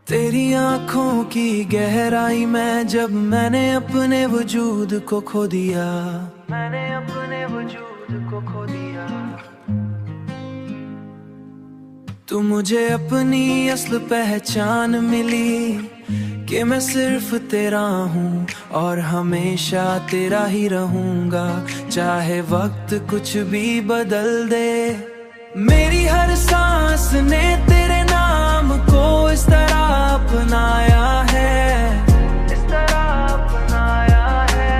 तेरी आंखों की गहराई में जब मैंने अपने वजूद को खो दिया, मैंने अपने वजूद को खो दिया। तू मुझे अपनी असल पहचान मिली कि मैं सिर्फ तेरा हूँ और हमेशा तेरा ही रहूंगा, चाहे वक्त कुछ भी बदल दे। मेरी हर सांस ने तेरे नाम को इस तरह अपनाया है, इस तरह अपनाया है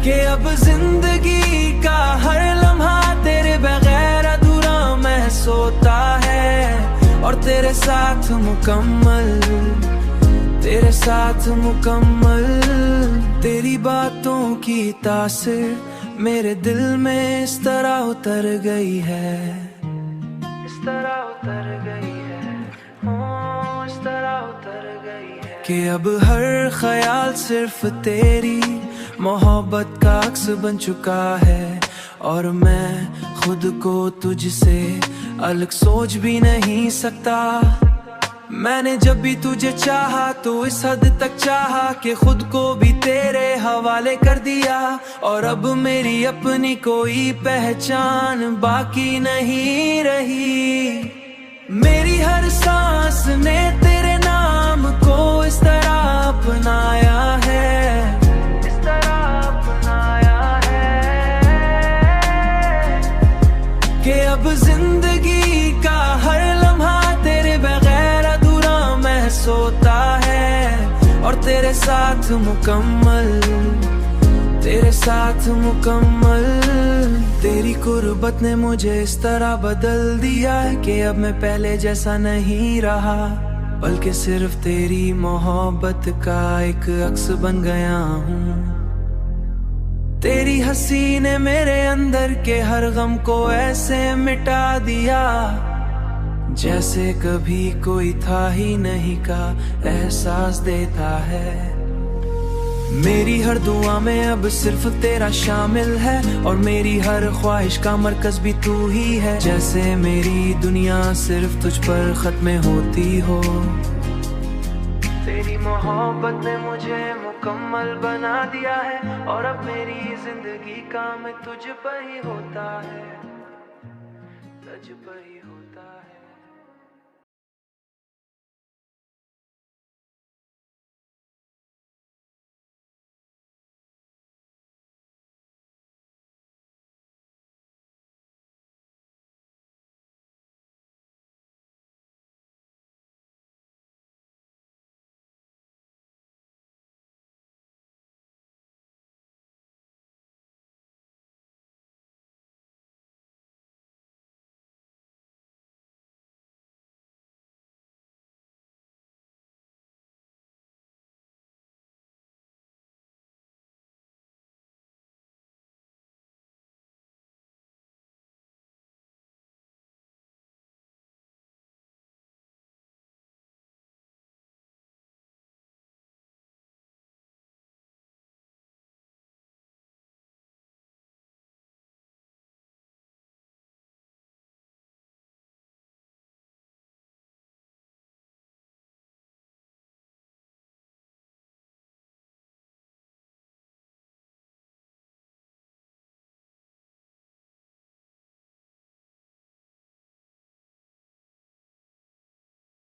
कि अब जिंदगी का हर लम्हा तेरे बगैर अधूरा महसूस होता है। और तेरे साथ मुकम्मल, तेरे साथ मुकम्मल। तेरी बातों की तासीर मेरे दिल में इस तरह उतर गई है, इस तरह उतर गई है, ओ इस तरह उतर गई है कि अब हर ख्याल सिर्फ तेरी मोहब्बत का अक्स बन चुका है। और मैं खुद को तुझसे अलग सोच भी नहीं सकता। मैंने जब भी तुझे चाहा तो इस हद तक चाहा कि खुद को भी तेरे हवाले कर दिया। और अब मेरी अपनी कोई पहचान बाकी नहीं रही। मेरी हर सांस ने तेरे नाम को इस तरह अपनाया है, इस तरह अपनाया है कि अब जिंदगी का हर लम्हा तेरे बगैर अधूरा महसूस होता है। और तेरे साथ मुकम्मल, तेरे साथ मुकम्मल। तेरी कुर्बत ने मुझे इस तरह बदल दिया है कि अब मैं पहले जैसा नहीं रहा, बल्कि सिर्फ तेरी मोहब्बत का एक अक्स बन गया हूँ। तेरी हंसी ने मेरे अंदर के हर गम को ऐसे मिटा दिया जैसे कभी कोई था ही नहीं का एहसास देता है। मेरी हर दुआ में अब सिर्फ तेरा शामिल है और मेरी हर ख्वाहिश का मरकज भी तू ही है। जैसे मेरी दुनिया सिर्फ तुझ पर खत्म होती हो। तेरी मोहब्बत ने मुझे मुकम्मल बना दिया है और अब मेरी जिंदगी का मैं तुझ पर ही होता है, तुझ पर ही